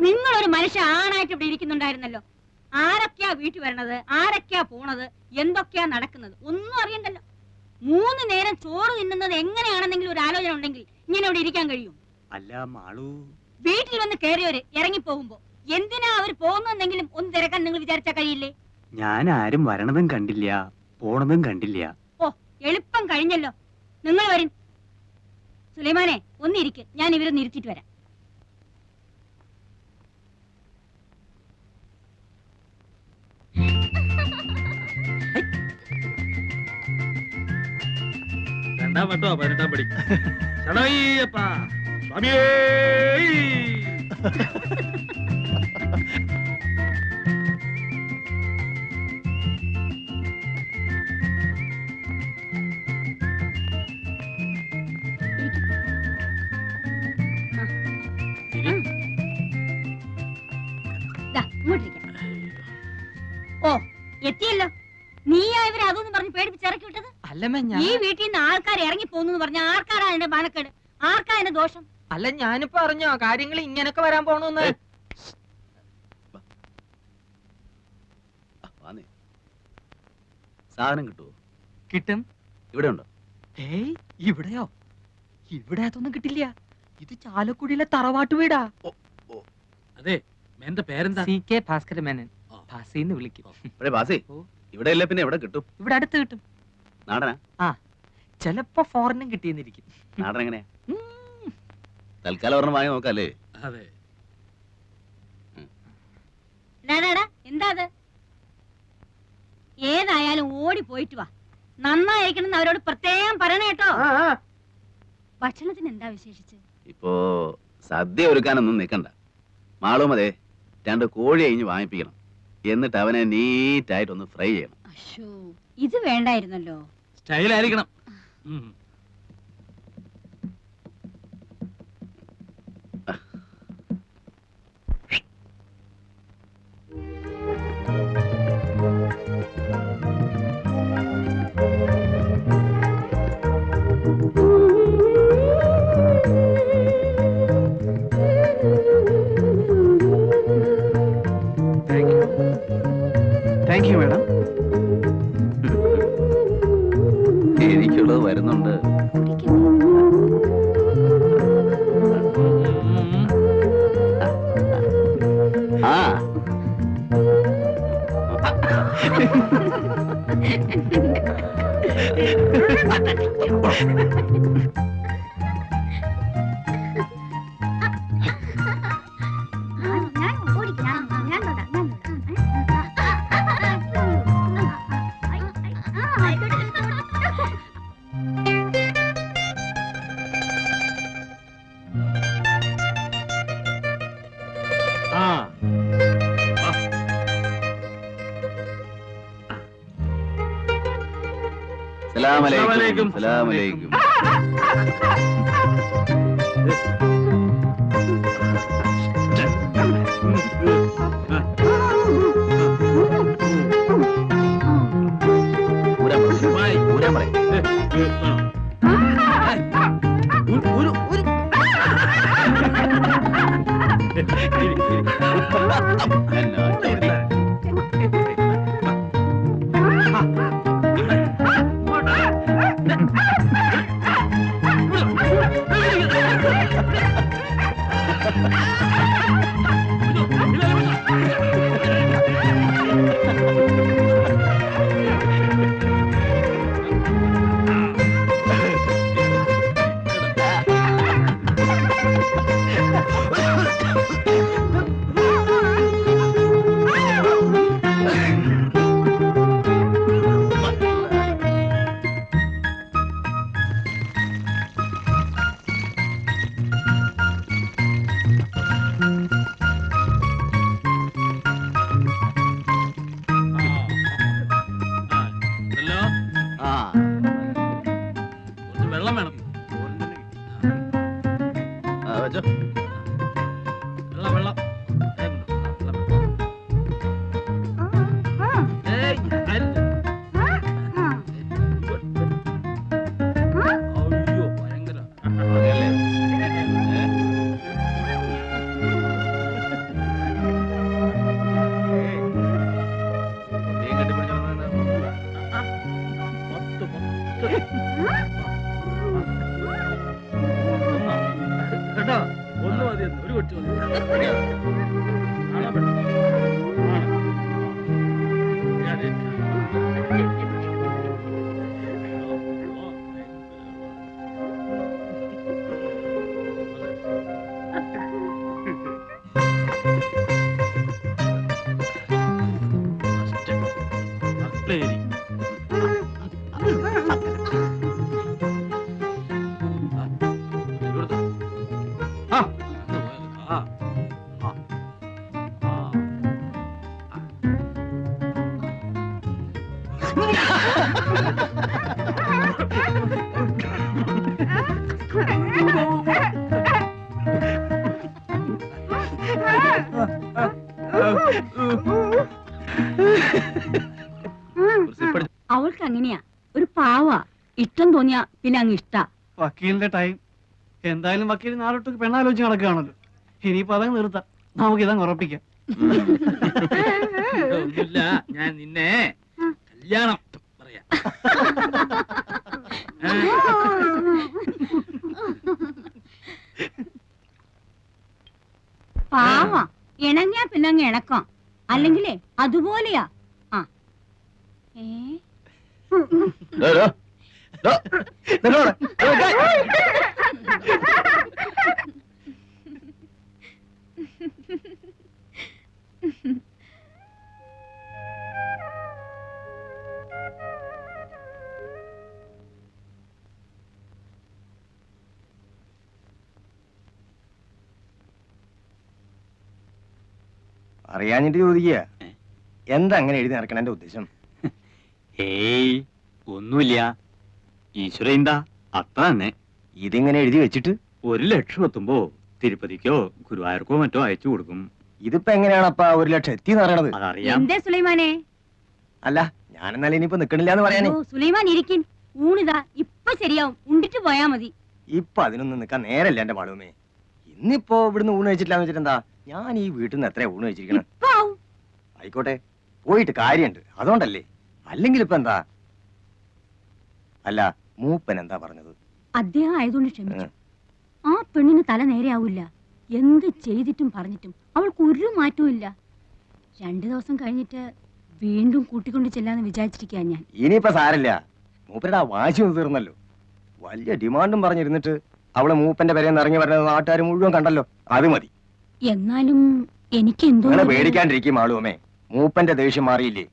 നിങ്ങളൊരു മനുഷ്യ ആണായിട്ട് ഇവിടെ ഇരിക്കുന്നുണ്ടായിരുന്നല്ലോ. ആരൊക്കെയാ വീട്ടിൽ വരണത്, ആരൊക്കെയാ പോണത്, എന്തൊക്കെയാ നടക്കുന്നത് ഒന്നും അറിയണ്ടല്ലോ. 3 നേരം ചോറ് തിന്നുന്നത് എങ്ങനെയാണെന്നെങ്കിലും ഒരു ആലോചന ഉണ്ടെങ്കിൽ ഇങ്ങനെ ഇവിടെ ഇരിക്കാൻ കഴിയും? അല്ല മാളു, വീട്ടിൽ വന്ന് കയറിയവര് ഇറങ്ങി പോകുമ്പോ എന്തിനാ അവർ പോകുന്നെങ്കിലും ഒന്ന് തിരക്കാൻ നിങ്ങൾ വിചാരിച്ചാ കഴിയില്ലേ? ഞാൻ ആരും വരണതും കണ്ടില്ല, പോണതും കണ്ടില്ല. ഓ, എളുപ്പം കഴിഞ്ഞല്ലോ. നിങ്ങൾ വരും. സുലൈമാനെ ഒന്നിരിക്ക്, ഞാൻ ഇവരെ നിരുത്തിട്ട് വരാം. രണ്ടാം വട്ടോ 18ാം പടി. ശരണയ്യപ്പ സ്വാമിയേ. ഓ, എത്തിയല്ലോ. നീയാ ഇവരെ അതൊന്നും പറഞ്ഞ് പേടിപ്പിച്ചിറക്കി വിട്ടത്? ഈ വീട്ടിൽ നിന്ന് ആൾക്കാർ ഇറങ്ങി പോകുന്നു പറഞ്ഞ ആർക്കാരാ എന്റെ മാനക്കേട്, ആർക്കാ എന്റെ ദോഷം? അല്ല, ഞാനിപ്പോ അറിഞ്ഞോ കാര്യങ്ങൾ ഇങ്ങനൊക്കെ വരാൻ പോണെന്ന്? സാധനം കിട്ടുമോ? കിട്ടും. ഇവിടെ ഉണ്ടോ? ഏയ്, ഇവിടെയോ? ഇവിടെ അതൊന്നും കിട്ടില്ല. ഇത് ചാലക്കുടിയിലെ തറവാട്ട് വീടാ. അതെ, എന്റെ പേരെന്താ? CK ഭാസ്കര മേനൻ. ഭാസിന്ന് വിളിക്കും. ഇവിടെ ഇല്ല, പിന്നെ എവിടെ കിട്ടും? ഇവിടെ അടുത്ത് കിട്ടും. നാടനാ? ആ, ചിലപ്പോ ഫോറിനും കിട്ടിയെന്നിരിക്കും. നാടൻ എങ്ങനെയാ? തൽക്കാലം ഒരെണ്ണം വാങ്ങി നോക്കാല്ലേ? അതെ. എന്താ അത്? ഏതായാലും ഓടി പോയിട്ട് വാ. നന്നായിരിക്കണം അവരോട് പ്രത്യേകം പറയണ കേട്ടോ. ഭക്ഷണത്തിന് എന്താ വിശേഷിച്ച്? ഇപ്പോ സദ്യ ഒരുക്കാനൊന്നും നിൽക്കണ്ട. മാളും അതെ 2 കോഴി അഴിഞ്ഞ് വാങ്ങിപ്പിക്കണം. എന്നിട്ട് അവനെ നീറ്റായിട്ടൊന്ന് ഫ്രൈ ചെയ്യണം. അശ്ശോ, ഇത് വേണ്ടായിരുന്നല്ലോ. സ്റ്റൈലായിരിക്കണം. Thank you madam. എനിക്കുള്ളത് വരുന്നുണ്ട്. ആ സലാമലൈക്കും. സലാമലൈക്കും. മതി ഒരു കൊച്ചു മതി കാണാൻ പറ്റും അവൾക്ക് അങ്ങനെയാ, ഒരു പാവാ. ഇഷ്ടം തോന്നിയാ പിന്നെ അങ്ങ് ഇഷ്ടാ. വക്കീലിന്റെ ടൈം എന്തായാലും വക്കീൽ നാളൊട്ട് പെണ്ണാലോചിച്ച് നടക്കുകയാണല്ലോ. ഇനിയിപ്പോ അതങ്ങ് നിർത്താം, നമുക്ക് ഇതങ്ങ് ഉറപ്പിക്കാം. ഒന്നുമില്ല, ഞാൻ നിന്നെ കല്യാണം പറയാം. പാവാ, ഇണങ്ങിയാ പിന്നെ അങ്ങ് ഇണക്കാം. അല്ലെങ്കിലേ അതുപോലെയാ. ആ അറിയാഞ്ഞിട്ട് ചോദിക്കുക, എന്താ അങ്ങനെ എഴുതി നടക്കണ എന്റെ ഉദ്ദേശം? ഏയ് ഒന്നുമില്ല, ഈശ്വര എന്താ അത്ര തന്നെ. ഇതിങ്ങനെ എഴുതി വെച്ചിട്ട് 1,00,000 എത്തുമ്പോ തിരുപ്പതിക്കോ ഗുരുവായൂർക്കോ മറ്റോ അയച്ചു കൊടുക്കും. ഇതിപ്പോ എങ്ങനെയാണപ്പാ 1,00,000 എത്തിന്ന് പറയണത്? അതറിയാം. എന്തേ സുലൈമാനെ? അല്ല, ഞാനെന്നാലും ഇനിയിപ്പോ നിക്കണില്ല എന്ന് പറയാനേ. ഓ, സുലൈമാൻ ഇരിക്കും, ഊണിതാ ഇപ്പൊ ശരിയാവും, ഉണ്ടിട്ട് പോയാ മതി. ഇപ്പൊ അതിനൊന്നും നിക്കാൻ നേരല്ല എന്റെ മാളുമേ. ഇന്നിപ്പോ ഇവിടുന്ന് ഊണ് കഴിച്ചിട്ടില്ലാന്ന് വെച്ചിട്ടെന്താ, ഞാൻ ഈ വീട്ടിൽ നിന്ന് എത്രയാ ഊണ് കഴിച്ചിരിക്കണം? ഇപ്പൊ ആവും. ആയിക്കോട്ടെ, പോയിട്ട് കാര്യമുണ്ട്, അതുകൊണ്ടല്ലേ. അല്ലെങ്കിൽ ഇപ്പൊ എന്താ? അല്ല, മൂപ്പൻ എന്താ പറഞ്ഞത്? അദ്ദേഹം ആയതുകൊണ്ട് ക്ഷമിച്ചു. ആ പെണ്ണിന് തല നേരെയാവില്ല. എന്ത് ചെയ്തിട്ടും പറഞ്ഞിട്ടും അവൾക്ക് ഒരു മാറ്റവും ഇല്ല. 2 ദിവസം കഴിഞ്ഞിട്ട് വീണ്ടും കൂട്ടിക്കൊണ്ട് ചെല്ലാന്ന് വിചാരിച്ചിരിക്കാ ഞാൻ. ഇനിയിപ്പോ സാരല്ല, മൂപ്പരുടെ ആ വാശി ഒന്ന് തീർന്നല്ലോ. വലിയ ഡിമാൻഡും പറഞ്ഞിരുന്നിട്ട് അവള് മൂപ്പന്റെ പേരെന്ന് ഇറങ്ങി വരുന്നത് നാട്ടുകാർ മുഴുവൻ കണ്ടല്ലോ, അത് മതി. എന്നാലും എനിക്ക് എന്തോ നിങ്ങളെ പേടിക്കാണ്ടിരിക്കും ആളുമേ. മൂപ്പന്റെ ദേഷ്യം മാറിയില്ലേ?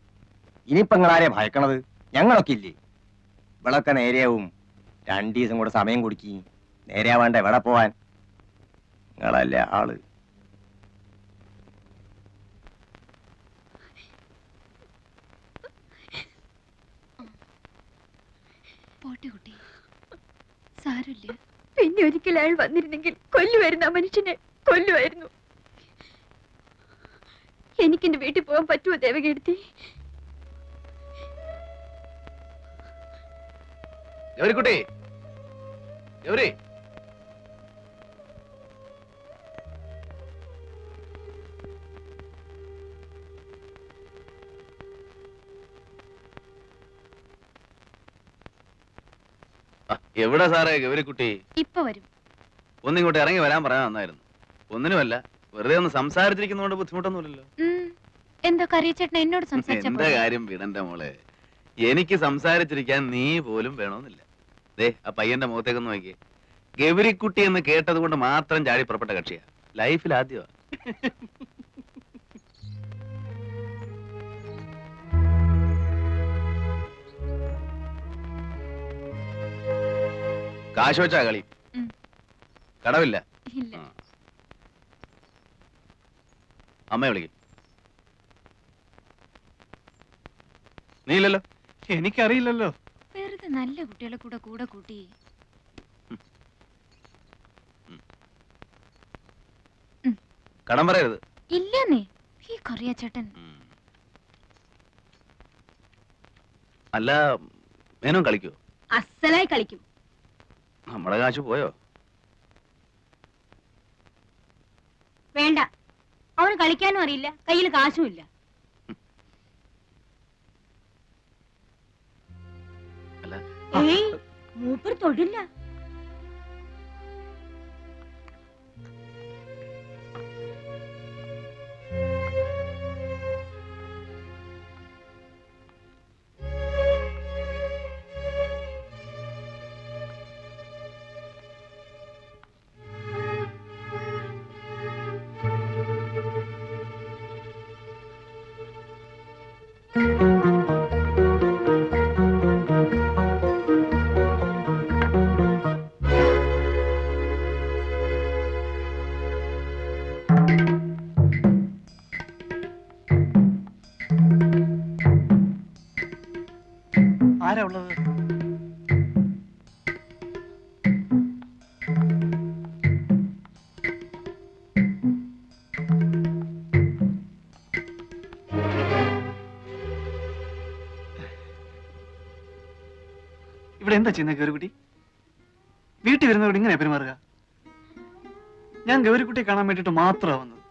ഇനിയിപ്പോ നിങ്ങളാരെ ഭയക്കണത്? ഞങ്ങളൊക്കെ ഇല്ലേ? ഇവളൊക്കെ നേരെയാവും. 2 ദിവസം കൂടെ സമയം കൊടുക്കി. നേരെയാവാണ്ട എവിടെ പോവാൻ? നിങ്ങളല്ലേ ആള്. പോട്ടെ കുട്ടി, സാരമില്ല. പിന്നെ ഒരിക്കൽ അയാൾ വന്നിരുന്നെങ്കിൽ കൊല്ലുമായിരുന്നു, ആ മനുഷ്യനെ കൊല്ലുമായിരുന്നു. എനിക്കെന്റെ വീട്ടിൽ പോകാൻ പറ്റുമോ ദേവകീർത്തി? ഗൗരിക്കുട്ടി, ഗൗരി, എവിടെ സാറേ ഗൗരിക്കുട്ടി? ഇപ്പൊ വരും. ഒന്നിങ്ങോട്ട് ഇറങ്ങി വരാൻ പറയാൻ നന്നായിരുന്നു. ഒന്നിനുമല്ല, വെറുതെ ഒന്ന് സംസാരിച്ചിരിക്കുന്നതുകൊണ്ട് ബുദ്ധിമുട്ടൊന്നുമില്ലല്ലോ. എന്താ കറിയച്ചേട്ടൻ എന്നോട് സംസാരിച്ച എന്റെ കാര്യം വിടണ്ട മോളെ. എനിക്ക് സംസാരിച്ചിരിക്കാൻ നീ പോലും വേണമെന്നില്ല. ദേ, ആ പയ്യന്റെ മുഖത്തേക്കൊന്ന് നോക്കിയേ. ഗൗരിക്കുട്ടി എന്ന് കേട്ടത് കൊണ്ട് മാത്രം ചാടി പുറപ്പെട്ട കക്ഷിയാ. ലൈഫിൽ ആദ്യമാ. കാശ് വെച്ചാ കളി? കടവില്ല. അമ്മയെ വിളിക്കും. നീ ഇല്ലല്ലോ? എനിക്കറിയില്ലല്ലോ. വെറുതെ നല്ല കുട്ടികളെ കൂടെ കൂടെ കൂട്ടി. കടം പറയരുത്. ഇല്ലെന്നേ, ഈ കറിയച്ചേട്ടൻ. അല്ല, മേനോൻ കളിക്കോ? അസലായി കളിക്കും. നമ്മുടെ കാശ് പോയോ? വേണ്ട, അവന് കളിക്കാനും അറിയില്ല, കയ്യിൽ കാശും ഇല്ല. ഏയ്, മൂപ്പർ തൊടില്ല. ഉള്ളത്? ഇവിടെ എന്താ ചെയ്യുന്നത് ഗൗരിക്കുട്ടി? വീട്ടിൽ വരുന്നവരോട് ഇങ്ങനെ പെരുമാറുക? ഞാൻ ഗൗരിക്കുട്ടിയെ കാണാൻ വേണ്ടിട്ട് മാത്രമാണ് വന്നത്.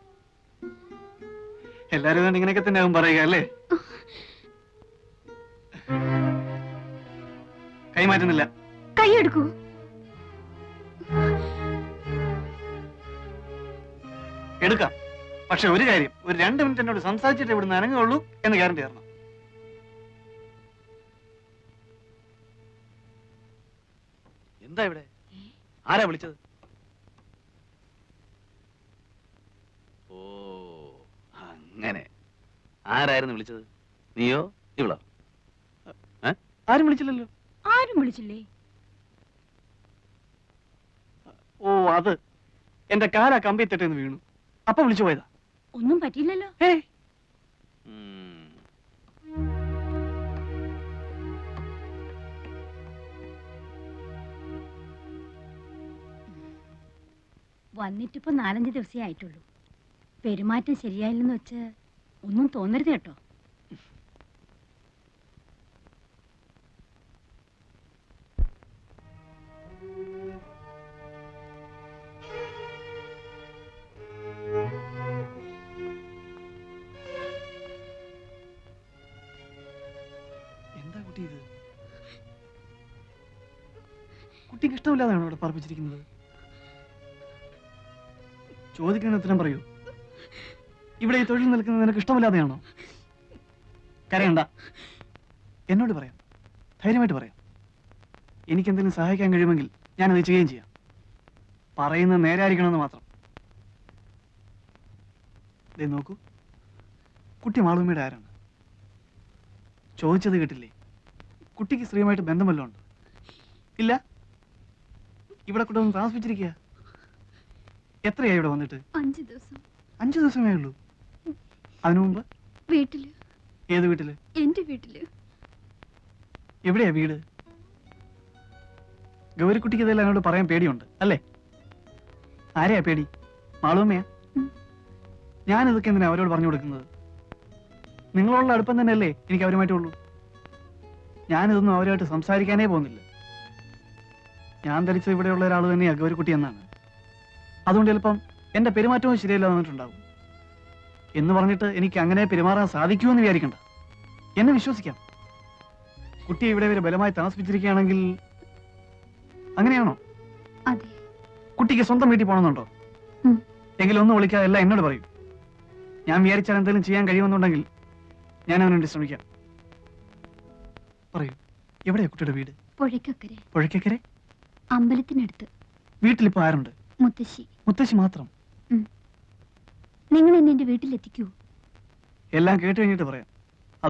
എല്ലാരും അതുകൊണ്ട് ഇങ്ങനെയൊക്കെ തന്നെ ആവും പറയുക അല്ലേ? കൈമാറ്റുന്നില്ല. കൈയെടുക്കൂ. എടുക്കാം. പക്ഷെ ഒരു കാര്യം, ഒരു 2 മിനിറ്റ് എന്നോട് സംസാരിച്ചിട്ട് ഇവിടുന്ന് അനങ്ങുള്ളൂ എന്ന് ഗ്യാരണ്ടി തരണം. എന്താ ഇവിടെ? ആരാ വിളിച്ചത്? ഓ അങ്ങനെ. ആരായിരുന്നു വിളിച്ചത്? നീയോ ഇവളോ? ആരും വിളിച്ചില്ലല്ലോ. ആരും വിളിച്ചില്ലേ? ഓ അത് എന്റെ കാലാ കമ്പി തെറ്റെന്ന് വീണു. അപ്പൊ വിളിച്ചു പോയതാ. ഒന്നും പറ്റിയില്ലല്ലോ. ഏയ് വന്നിട്ടിപ്പോ 4-5 ദിവസമേ ആയിട്ടുള്ളൂ. പെരുമാറ്റം ശരിയായില്ലെന്ന് വെച്ച് ഒന്നും തോന്നരുത് കേട്ടോ. എന്താ കുട്ടി ഇത്? കുട്ടിക്ക് ഇഷ്ടമില്ലാതെയാണോ ഇവിടെ പറപ്പിച്ചിരിക്കുന്നത്? ചോദിക്കുന്ന ഉത്തരം പറയൂ. ഇവിടെ ഈ തൊഴിൽ നിൽക്കുന്നത് നിനക്ക് ഇഷ്ടമില്ലാതെയാണോ? കരയണ്ട, എന്നോട് പറയാം, ധൈര്യമായിട്ട് പറയാം. എനിക്കെന്തെങ്കിലും സഹായിക്കാൻ കഴിയുമെങ്കിൽ ഞാനത് ചെയ്യുകയും ചെയ്യാം. പറയുന്നത് നേരായിരിക്കണമെന്ന് മാത്രം. ദേ നോക്കൂ, കുട്ടി മാളൂമ്മയുടെ ആരാണ്? ചോദിച്ചത് കേട്ടില്ലേ? കുട്ടിക്ക് സ്ത്രീയുമായിട്ട് ബന്ധം വല്ലതും ഉണ്ട്? ഇല്ല. ഇവിടെ കൂടെ ഒന്ന് താമസിപ്പിച്ചിരിക്കുക. എത്രയായി ഇവിടെ വന്നിട്ട്? 5 ദിവസം. 5 ദിവസമേ ഉള്ളൂ. അതിനു മുമ്പ് വീട്ടില്. ഏത് വീട്ടില്? എന്റെ വീട്ടില്. എവിടെയാ വീട്? ഗൗരിക്കുട്ടിക്ക് ഇതെല്ലാം എന്നോട് പറയാൻ പേടിയുണ്ട് അല്ലേ? ആരെയാ പേടി? മാളൂമ്മയാ? ഞാനിതൊക്കെ എന്തിനാ അവരോട് പറഞ്ഞു കൊടുക്കുന്നത്? നിങ്ങളുള്ള അടുപ്പം തന്നെയല്ലേ എനിക്ക് അവരുമായിട്ടുള്ളൂ. ഞാനിതൊന്നും അവരുമായിട്ട് സംസാരിക്കാനേ പോകുന്നില്ല. ഞാൻ ധരിച്ചത് ഇവിടെയുള്ള ഒരാൾ തന്നെയാ ഗൗരിക്കുട്ടി എന്നാണ്. അതുകൊണ്ട് ചിലപ്പം എന്റെ പെരുമാറ്റവും ശരിയല്ല വന്നിട്ടുണ്ടാവും. എന്ന് പറഞ്ഞിട്ട് എനിക്ക് അങ്ങനെ പെരുമാറാൻ സാധിക്കുമെന്ന് വിചാരിക്കണ്ട. എന്നെ വിശ്വസിക്കാം. കുട്ടിയെ ഇവിടെ വരെ ബലമായി താമസിപ്പിച്ചിരിക്കുകയാണെങ്കിൽ അങ്ങനെയാണോ? അതെ. കുട്ടിക്ക് സ്വന്തം വീട്ടിൽ പോകണമെന്നുണ്ടോ? എങ്കിലും ഒന്നും വിളിക്കാതെ എല്ലാം എന്നോട് പറയും. ഞാൻ വിചാരിച്ചാൽ എന്തെങ്കിലും ചെയ്യാൻ കഴിയുമെന്നുണ്ടെങ്കിൽ ഞാൻ അവനുവേണ്ടി ശ്രമിക്കാം. പറയൂ, എവിടെയാ കുട്ടിയുടെ വീട്? പുഴയ്ക്കക്കരെ. പുഴയ്ക്കക്കരെ? അമ്പലത്തിനടുത്ത്. വീട്ടിലിപ്പോ ആരുണ്ട്? മുത്തശ്ശി. മുത്തശ്ശി മാത്രം? നിങ്ങൾ എന്നെ എന്റെ വീട്ടിലെത്തിക്കൂ. എല്ലാം കേട്ട് കഴിഞ്ഞിട്ട് പറയാം.